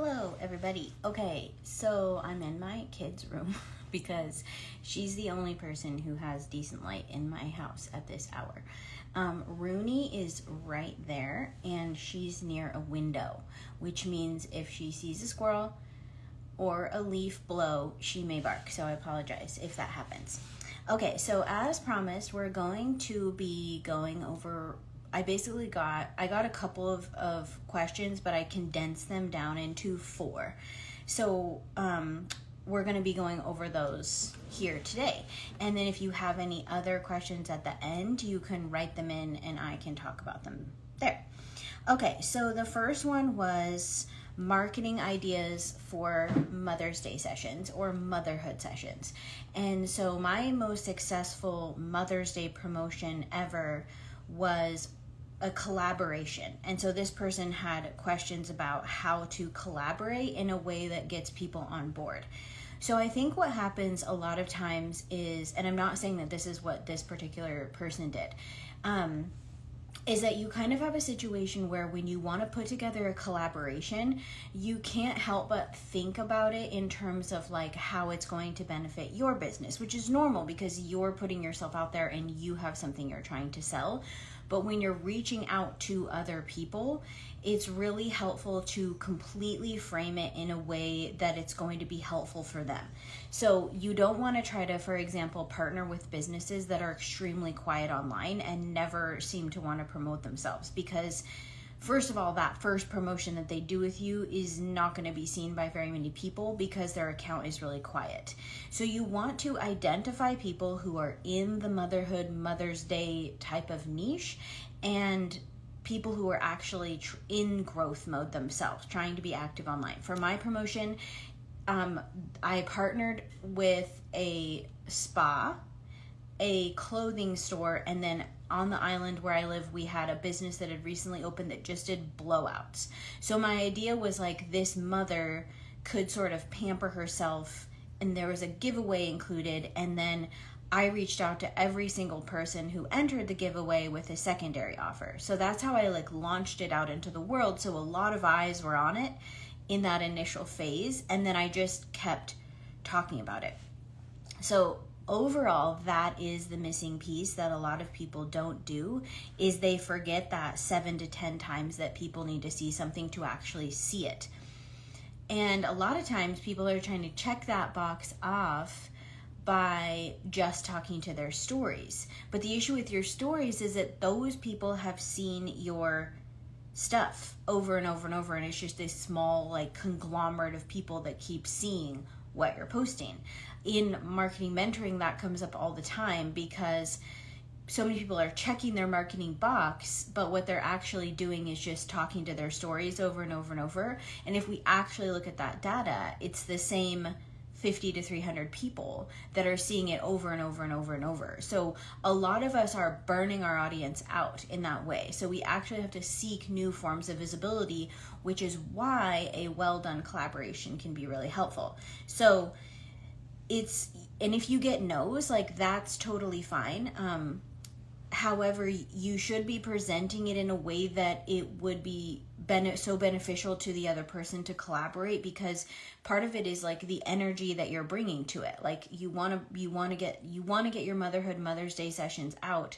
Hello, everybody. Okay, so I'm in my kid's room because she's the only person who has decent light in my house at this hour. Rooney is right there, and she's near a window, which means if she sees a squirrel or a leaf blow, she may bark. So I apologize if that happens. Okay, so as promised, we're going to be going over I got a couple of questions, but I condensed them down into 4. So we're going to be going over those here today. And then if you have any other questions at the end, you can write them in and I can talk about them there. Okay, so the first one was marketing ideas for Mother's Day sessions or motherhood sessions. And so my most successful Mother's Day promotion ever was a collaboration. And so this person had questions about how to collaborate in a way that gets people on board. So I think what happens a lot of times is, and I'm not saying that this is what this particular person did, is that you kind of have a situation where when you want to put together a collaboration, you can't help but think about it in terms of like how it's going to benefit your business, which is normal because you're putting yourself out there and you have something you're trying to sell. But when you're reaching out to other people, it's really helpful to completely frame it in a way that it's going to be helpful for them. So you don't want to try to, for example, partner with businesses that are extremely quiet online and never seem to want to promote themselves, because first of all, that first promotion that they do with you is not going to be seen by very many people because their account is really quiet. So you want to identify people who are in the motherhood, Mother's Day type of niche, and people who are actually in growth mode themselves, trying to be active online. For my promotion, I partnered with a spa, a clothing store, and then on the island where I live, we had a business that had recently opened that just did blowouts. So my idea was like this mother could sort of pamper herself, and there was a giveaway included, and then I reached out to every single person who entered the giveaway with a secondary offer. So that's how I like launched it out into the world. So a lot of eyes were on it in that initial phase, and then I just kept talking about it. So overall, that is the missing piece that a lot of people don't do, is they forget that 7 to 10 times that people need to see something to actually see it. And a lot of times people are trying to check that box off by just talking to their stories. But the issue with your stories is that those people have seen your stuff over and over and over, and it's just this small like conglomerate of people that keep seeing what you're posting. In marketing mentoring, that comes up all the time because so many people are checking their marketing box, but what they're actually doing is just talking to their stories over and over and over. And if we actually look at that data, it's the same 50 to 300 people that are seeing it over and over and over and over. So a lot of us are burning our audience out in that way. So we actually have to seek new forms of visibility, which is why a well done collaboration can be really helpful. So and if you get no's, like that's totally fine. However, you should be presenting it in a way that it would be so beneficial to the other person to collaborate, because part of it is like the energy that you're bringing to it. Like you want to get your motherhood Mother's Day sessions out.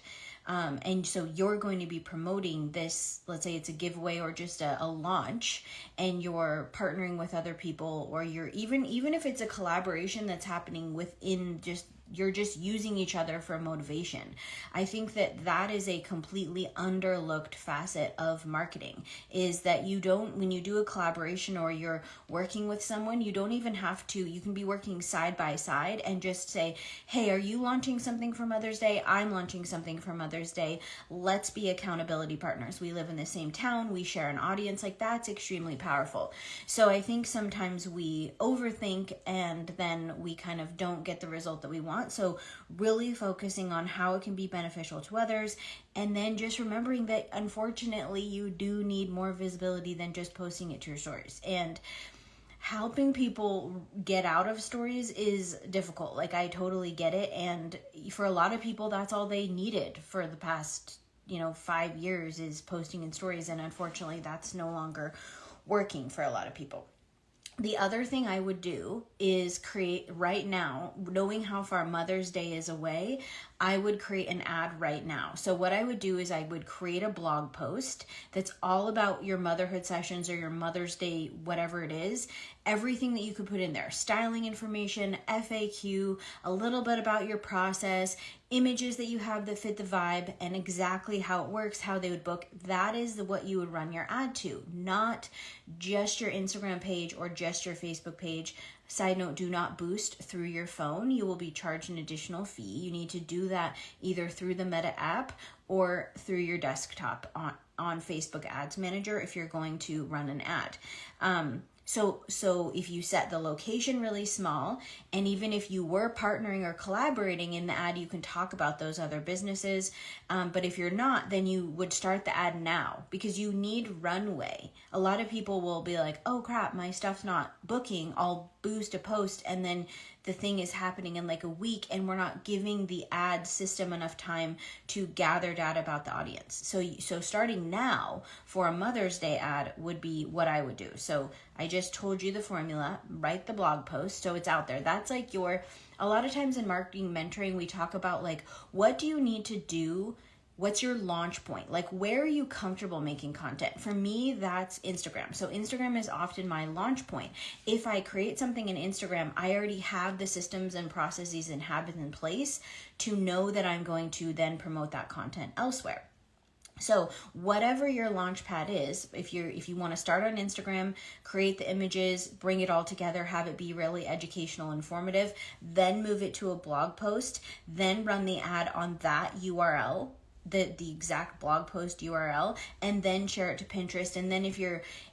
And so you're going to be promoting this, let's say it's a giveaway or just a launch, and you're partnering with other people, or you're even if it's a collaboration that's happening within you're just using each other for motivation. I think that is a completely underlooked facet of marketing, is that when you do a collaboration or you're working with someone, you don't even have to, you can be working side by side and just say, hey, are you launching something for Mother's Day? I'm launching something for Mother's Day. Let's be accountability partners. We live in the same town. We share an audience. Like that's extremely powerful. So I think sometimes we overthink and then we kind of don't get the result that we want. So really focusing on how it can be beneficial to others, and then just remembering that unfortunately you do need more visibility than just posting it to your stories. And helping people get out of stories is difficult. Like I totally get it. And for a lot of people, that's all they needed for the past 5 years is posting in stories. And unfortunately, that's no longer working for a lot of people. The other thing I would do is create right now, knowing how far Mother's Day is away, I would create an ad right now. So what I would do is I would create a blog post that's all about your motherhood sessions or your Mother's Day, whatever it is, everything that you could put in there, styling information, FAQ, a little bit about your process, images that you have that fit the vibe, and exactly how it works, how they would book. That is what you would run your ad to, not just your Instagram page or just your Facebook page. Side note, do not boost through your phone. You will be charged an additional fee. You need to do that either through the Meta app or through your desktop on Facebook Ads Manager if you're going to run an ad. So if you set the location really small, and even if you were partnering or collaborating in the ad, you can talk about those other businesses. But if you're not, then you would start the ad now because you need runway. A lot of people will be like, oh crap, my stuff's not booking. I'll boost a post and then the thing is happening in like a week and we're not giving the ad system enough time to gather data about the audience. So starting now for a Mother's Day ad would be what I would do. So I just told you the formula, write the blog post so it's out there. That's like a lot of times in marketing mentoring, we talk about like, what do you need to do? What's your launch point? Like, where are you comfortable making content? For me, that's Instagram. So Instagram is often my launch point. If I create something in Instagram, I already have the systems and processes and habits in place to know that I'm going to then promote that content elsewhere. So whatever your launch pad is, if you want to start on Instagram, create the images, bring it all together, have it be really educational, informative, then move it to a blog post, then run the ad on that URL, the exact blog post URL, and then share it to Pinterest. And then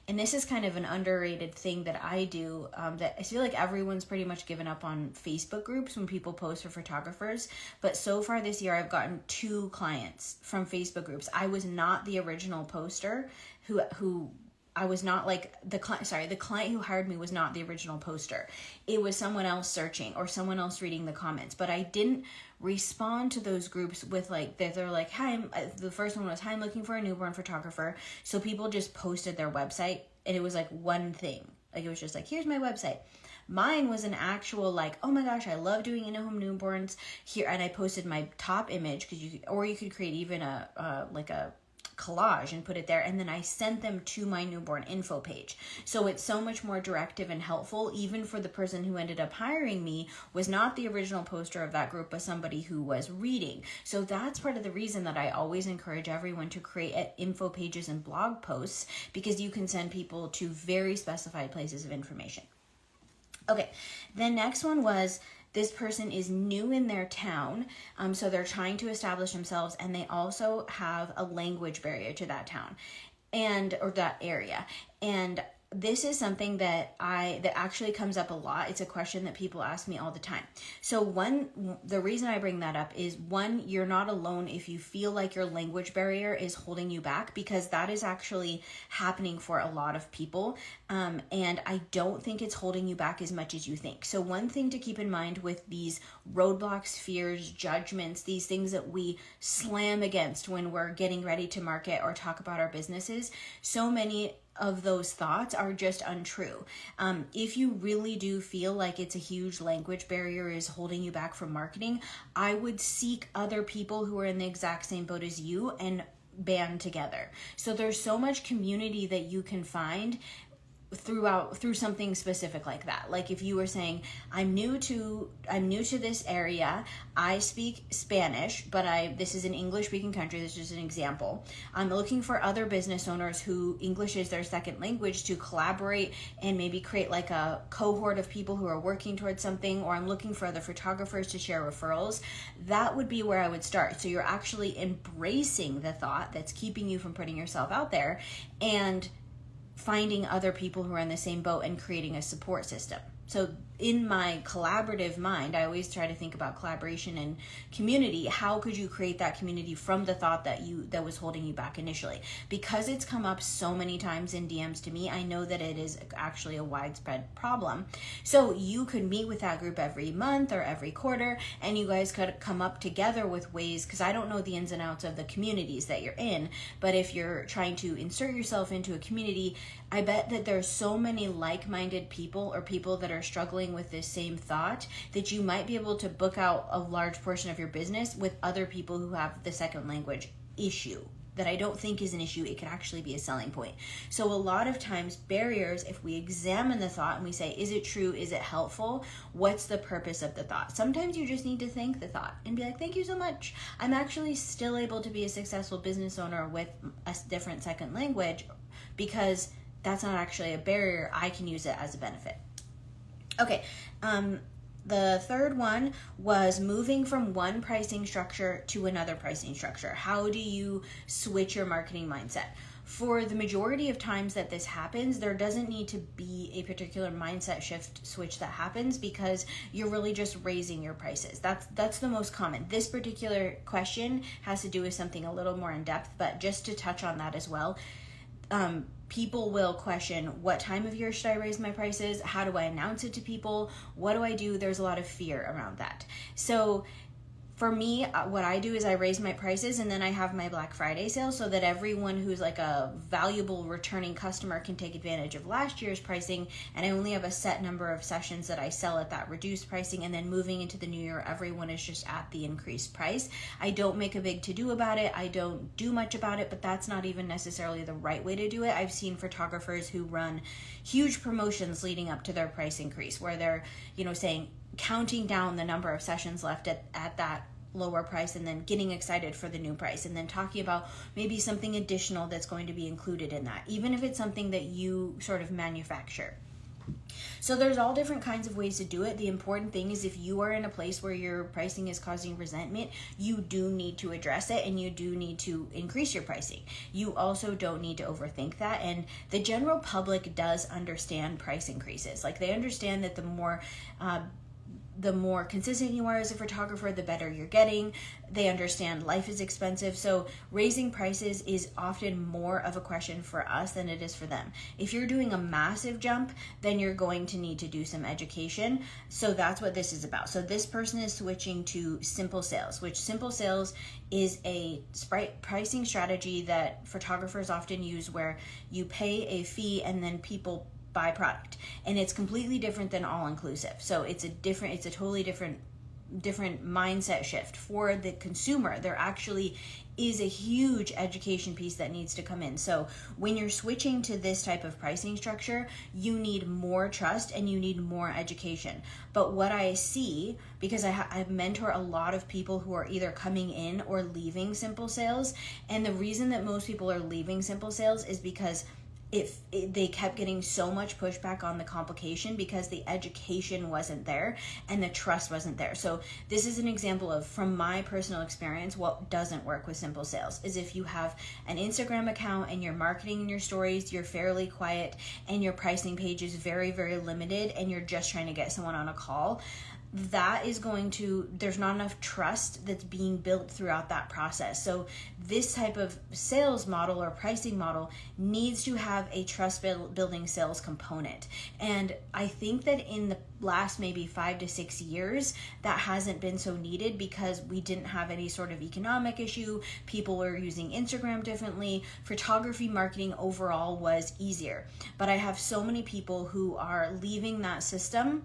and this is kind of an underrated thing that I do, that I feel like everyone's pretty much given up on Facebook groups when people post for photographers. But so far this year, I've gotten 2 clients from Facebook groups. I was not the original poster who I was not like the client who hired me was not the original poster. It was someone else searching or someone else reading the comments, but I didn't respond to those groups with like, they're like, hi, the first one was, hi, I'm looking for a newborn photographer. So people just posted their website and it was like one thing. Like it was just like, here's my website. Mine was an actual like, oh my gosh, I love doing in-home newborns here. And I posted my top image you could create even a collage and put it there, and then I sent them to my newborn info page. So it's so much more directive and helpful, even for the person who ended up hiring me was not the original poster of that group, but somebody who was reading. So that's part of the reason that I always encourage everyone to create info pages and blog posts, because you can send people to very specified places of information. Okay, the next one was, this person is new in their town, so they're trying to establish themselves, and they also have a language barrier to that town or that area. And this is something that actually comes up a lot. It's a question that people ask me all the time. So the reason I bring that up is, one, you're not alone if you feel like your language barrier is holding you back, because that is actually happening for a lot of people. And I don't think it's holding you back as much as you think. So one thing to keep in mind with these roadblocks, fears, judgments, these things that we slam against when we're getting ready to market or talk about our businesses, so many of those thoughts are just untrue. If you really do feel like it's a huge language barrier is holding you back from marketing, I would seek other people who are in the exact same boat as you and band together. So there's so much community that you can find through something specific like that. Like if you were saying, I'm new to this area, I speak Spanish, but this is an English speaking country, this is an example. I'm looking for other business owners who English is their second language to collaborate and maybe create like a cohort of people who are working towards something, or I'm looking for other photographers to share referrals. That would be where I would start. So you're actually embracing the thought that's keeping you from putting yourself out there, and finding other people who are in the same boat and creating a support system. so in my collaborative mind, I always try to think about collaboration and community. How could you create that community from the thought that was holding you back initially? Because it's come up so many times in DMs to me, I know that it is actually a widespread problem. So you could meet with that group every month or every quarter, and you guys could come up together with ways, because I don't know the ins and outs of the communities that you're in, but if you're trying to insert yourself into a community, I bet that there's so many like-minded people or people that are struggling with this same thought that you might be able to book out a large portion of your business with other people who have the second language issue that I don't think is an issue. It could actually be a selling point. So a lot of times barriers, if we examine the thought and we say, is it true? Is it helpful? What's the purpose of the thought? Sometimes you just need to thank the thought and be like, thank you so much. I'm actually still able to be a successful business owner with a different second language because that's not actually a barrier. I can use it as a benefit. Okay. The third one was moving from one pricing structure to another pricing structure. How do you switch your marketing mindset? For the majority of times that this happens, there doesn't need to be a particular mindset shift switch that happens because you're really just raising your prices. That's the most common. This particular question has to do with something a little more in depth, but just to touch on that as well. People will question, what time of year should I raise my prices? How do I announce it to people? What do I do? There's a lot of fear around that. So for me, what I do is I raise my prices and then I have my Black Friday sale so that everyone who's like a valuable returning customer can take advantage of last year's pricing. And I only have a set number of sessions that I sell at that reduced pricing. And then moving into the new year, everyone is just at the increased price. I don't make a big to-do about it. I don't do much about it, but that's not even necessarily the right way to do it. I've seen photographers who run huge promotions leading up to their price increase where they're, saying, counting down the number of sessions left at that lower price and then getting excited for the new price and then talking about maybe something additional that's going to be included in that, even if it's something that you sort of manufacture. So there's all different kinds of ways to do it. The important thing is if you are in a place where your pricing is causing resentment, you do need to address it and you do need to increase your pricing. You also don't need to overthink that. And the general public does understand price increases. Like they understand that the more consistent you are as a photographer, the better you're getting. They understand life is expensive. So raising prices is often more of a question for us than it is for them. If you're doing a massive jump, then you're going to need to do some education. So that's what this is about. So this person is switching to simple sales, which simple sales is a pricing strategy that photographers often use where you pay a fee and then people buy product, and it's completely different than all inclusive. So it's a totally different mindset shift for the consumer. There actually is a huge education piece that needs to come in. So when you're switching to this type of pricing structure, you need more trust and you need more education. But what I see, because I mentor a lot of people who are either coming in or leaving simple sales, and the reason that most people are leaving simple sales is because they kept getting so much pushback on the complication because the education wasn't there and the trust wasn't there. So this is an example of, from my personal experience, what doesn't work with simple sales is if you have an Instagram account and you're marketing in your stories, you're fairly quiet and your pricing page is very, very limited and you're just trying to get someone on a call. There's not enough trust that's being built throughout that process. So this type of sales model or pricing model needs to have a trust building sales component. And I think that in the last maybe 5 to 6 years, that hasn't been so needed because we didn't have any sort of economic issue. People were using Instagram differently. Photography marketing overall was easier. But I have so many people who are leaving that system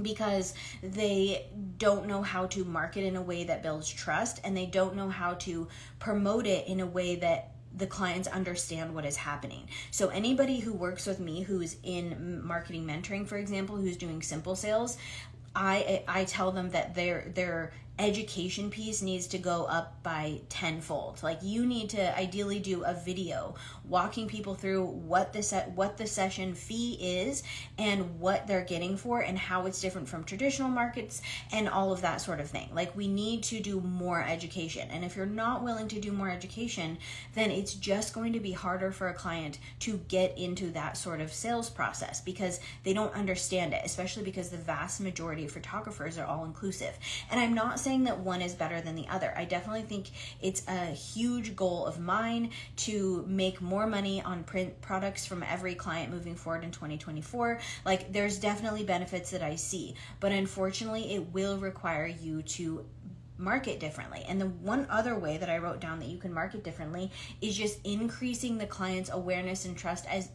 because they don't know how to market in a way that builds trust, and they don't know how to promote it in a way that the clients understand what is happening. So anybody who works with me who's in marketing mentoring, for example, who's doing simple sales, I tell them that their education piece needs to go up by tenfold. Like, you need to ideally do a video walking people through what the session fee is and what they're getting for and how it's different from traditional markets and all of that sort of thing. Like, we need to do more education. And if you're not willing to do more education, then it's just going to be harder for a client to get into that sort of sales process because they don't understand it, especially because the vast majority of photographers are all inclusive. And I'm not saying that one is better than the other. I definitely think it's a huge goal of mine to make more money on print products from every client moving forward in 2024. Like, there's definitely benefits that I see, but unfortunately it will require you to market differently. And the one other way that I wrote down that you can market differently is just increasing the client's awareness and trust as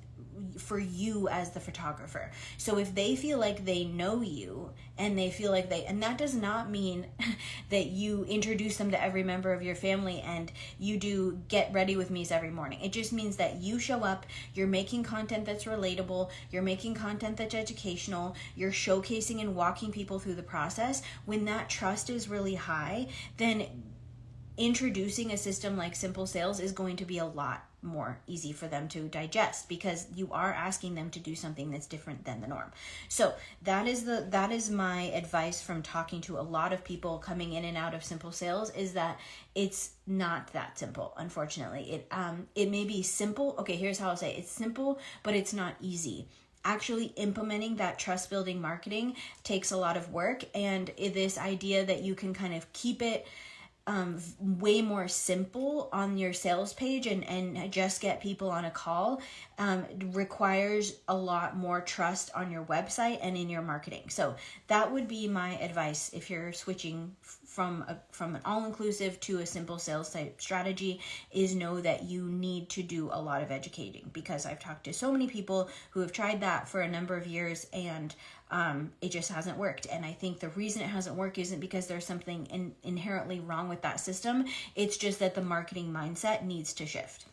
for you as the photographer. So if they feel like they know you and they feel like and that does not mean that you introduce them to every member of your family and you do get ready with me's every morning. It just means that you show up, you're making content that's relatable, you're making content that's educational, you're showcasing and walking people through the process. When that trust is really high, then introducing a system like Simple Sales is going to be a lot more easy for them to digest because you are asking them to do something that's different than the norm. So that is my advice from talking to a lot of people coming in and out of Simple Sales, is that it's not that simple. Unfortunately, it may be simple. Okay, here's how I'll say it. It's simple, but it's not easy. Actually implementing that trust building marketing takes a lot of work, and this idea that you can kind of keep it way more simple on your sales page and just get people on a call requires a lot more trust on your website and in your marketing. So that would be my advice if you're switching from an all-inclusive to a Simple Sales type strategy, is know that you need to do a lot of educating, because I've talked to so many people who have tried that for a number of years and it just hasn't worked. And I think the reason it hasn't worked isn't because there's something inherently wrong with that system. It's just that the marketing mindset needs to shift.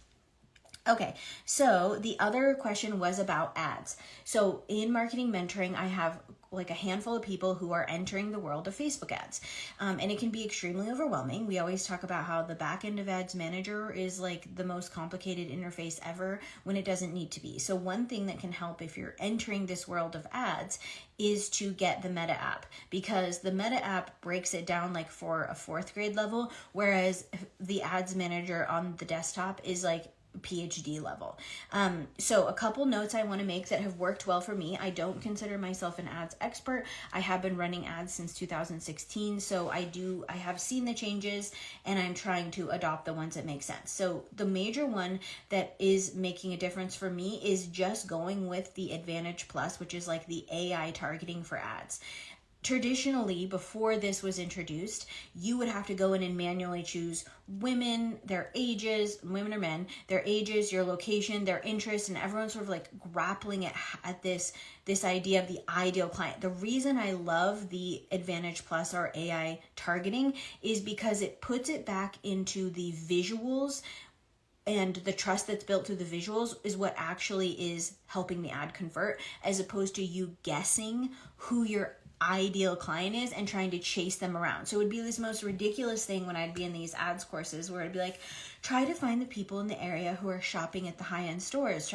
Okay, so the other question was about ads. So in marketing mentoring, I have like a handful of people who are entering the world of Facebook ads. And it can be extremely overwhelming. We always talk about how the back end of Ads Manager is like the most complicated interface ever when it doesn't need to be. So one thing that can help if you're entering this world of ads is to get the Meta app, because the Meta app breaks it down like for a 4th grade level, whereas the Ads Manager on the desktop is like PhD level. So a couple notes I want to make that have worked well for me. I don't consider myself an ads expert. I have been running ads since 2016. So I have seen the changes and I'm trying to adopt the ones that make sense. So the major one that is making a difference for me is just going with the Advantage Plus, which is like the AI targeting for ads. Traditionally, before this was introduced, you would have to go in and manually choose women, their ages, women or men, their ages, your location, their interests, and everyone's sort of like grappling at this idea of the ideal client. The reason I love the Advantage Plus or AI targeting is because it puts it back into the visuals, and the trust that's built through the visuals is what actually is helping the ad convert, as opposed to you guessing who your ideal client is and trying to chase them around. So it would be this most ridiculous thing when I'd be in these ads courses where I'd be like, try to find the people in the area who are shopping at the high-end stores.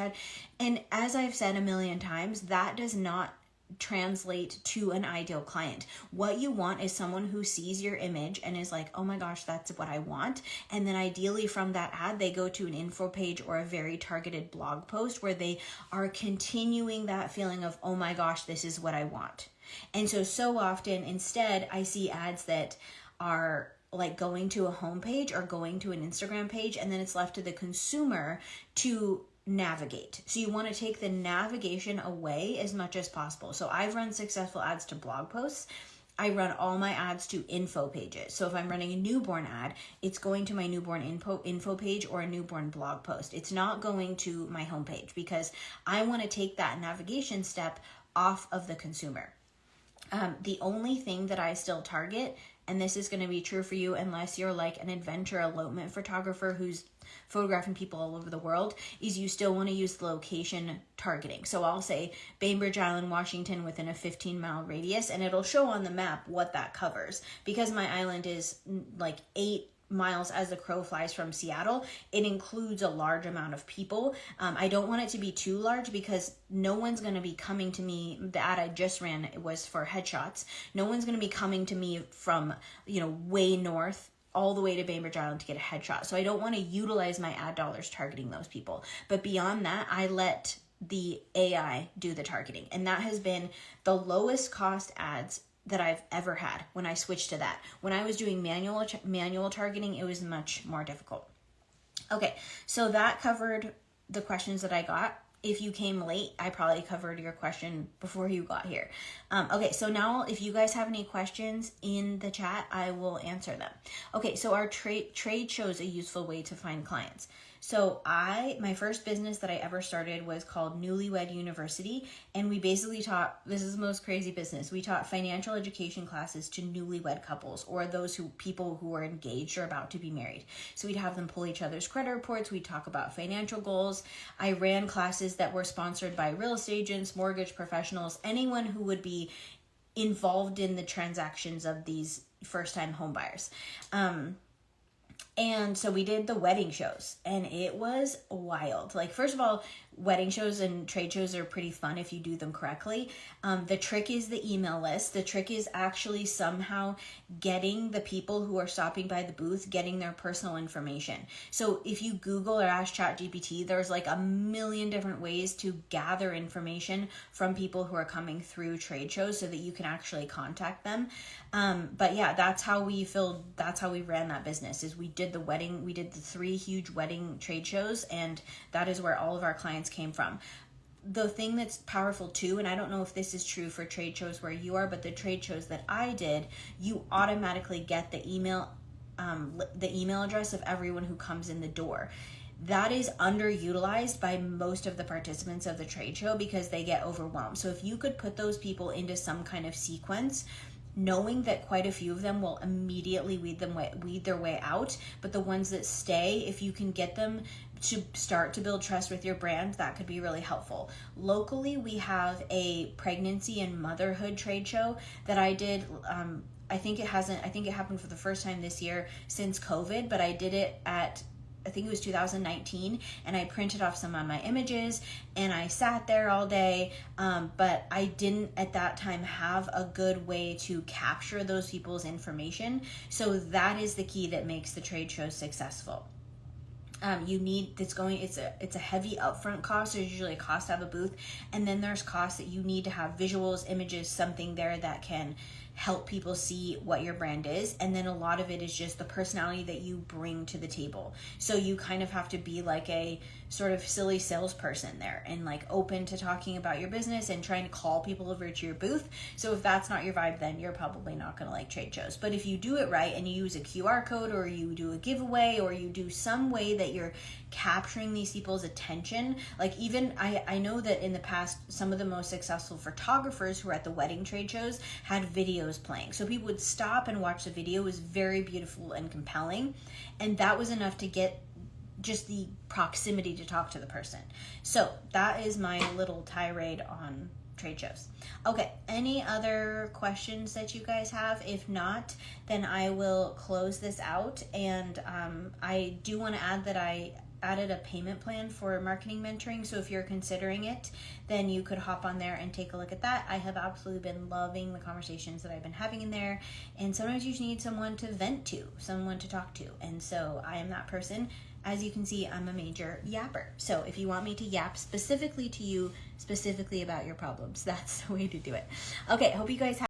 And as I've said a million times, that does not translate to an ideal client. What you want is someone who sees your image and is like, oh my gosh, that's what I want. And then ideally from that ad, they go to an info page or a very targeted blog post where they are continuing that feeling of, oh my gosh, this is what I want. And so often instead I see ads that are like going to a homepage or going to an Instagram page, and then it's left to the consumer to navigate. So you want to take the navigation away as much as possible. So I've run successful ads to blog posts. I run all my ads to info pages. So if I'm running a newborn ad, it's going to my newborn info page or a newborn blog post. It's not going to my homepage, because I want to take that navigation step off of the consumer. The only thing that I still target, and this is going to be true for you unless you're like an adventure elopement photographer who's photographing people all over the world, is you still want to use the location targeting. So I'll say Bainbridge Island, Washington within a 15-mile radius, and it'll show on the map what that covers. Because my island is like 8 miles as the crow flies from Seattle, it includes a large amount of people. I don't want it to be too large because no one's going to be coming to me. The ad I just ran was for headshots. No one's going to be coming to me from, way north all the way to Bainbridge Island to get a headshot. So I don't want to utilize my ad dollars targeting those people. But beyond that, I let the AI do the targeting. And that has been the lowest cost ads that I've ever had when I switched to that. When I was doing manual targeting, it was much more difficult. Okay, so that covered the questions that I got. If you came late, I probably covered your question before you got here. Okay, so now if you guys have any questions in the chat, I will answer them. Okay, so our trade shows a useful way to find clients. So my first business that I ever started was called Newlywed University, and we basically taught, this is the most crazy business, we taught financial education classes to newlywed couples, or people who are engaged or about to be married. So we'd have them pull each other's credit reports, we'd talk about financial goals. I ran classes that were sponsored by real estate agents, mortgage professionals, anyone who would be involved in the transactions of these first-time home buyers. And so we did the wedding shows, and it was wild. Like, first of all, wedding shows and trade shows are pretty fun if you do them correctly. The trick is the email list. The trick is actually somehow getting the people who are stopping by the booth, getting their personal information. So if you Google or ask ChatGPT, there's like a million different ways to gather information from people who are coming through trade shows so that you can actually contact them. But yeah, that's how we ran that business. Is we did the 3 huge wedding trade shows, and that is where all of our clients came from. The thing that's powerful too, and I don't know if this is true for trade shows where you are, but the trade shows that I did, you automatically get the email address of everyone who comes in the door. That is underutilized by most of the participants of the trade show because they get overwhelmed. So if you could put those people into some kind of sequence, knowing that quite a few of them will immediately weed their way out, but the ones that stay, if you can get them to start to build trust with your brand, that could be really helpful. Locally, we have a pregnancy and motherhood trade show that I did. I think it happened for the first time this year since COVID, but I did it I think it was 2019, and I printed off some of my images and I sat there all day, but I didn't at that time have a good way to capture those people's information. So that is the key that makes the trade show successful. It's a heavy upfront cost. There's usually a cost to have a booth, and then there's costs that you need to have visuals, images, something there that can help people see what your brand is. And then a lot of it is just the personality that you bring to the table. So you kind of have to be like a sort of silly salesperson there, and like open to talking about your business and trying to call people over to your booth. So if that's not your vibe, then you're probably not going to like trade shows. But if you do it right and you use a QR code, or you do a giveaway, or you do some way that you're capturing these people's attention, like even I know that in the past, some of the most successful photographers who were at the wedding trade shows had videos playing. So people would stop and watch the video. It was very beautiful and compelling. And that was enough to get just the proximity to talk to the person. So that is my little tirade on trade shows. Okay, any other questions that you guys have? If not, then I will close this out. And I do want to add that I added a payment plan for marketing mentoring. So if you're considering it, then you could hop on there and take a look at that. I have absolutely been loving the conversations that I've been having in there. And sometimes you just need someone to vent to, someone to talk to. And so I am that person. As you can see, I'm a major yapper. So if you want me to yap specifically to you, specifically about your problems, that's the way to do it. Okay, hope you guys have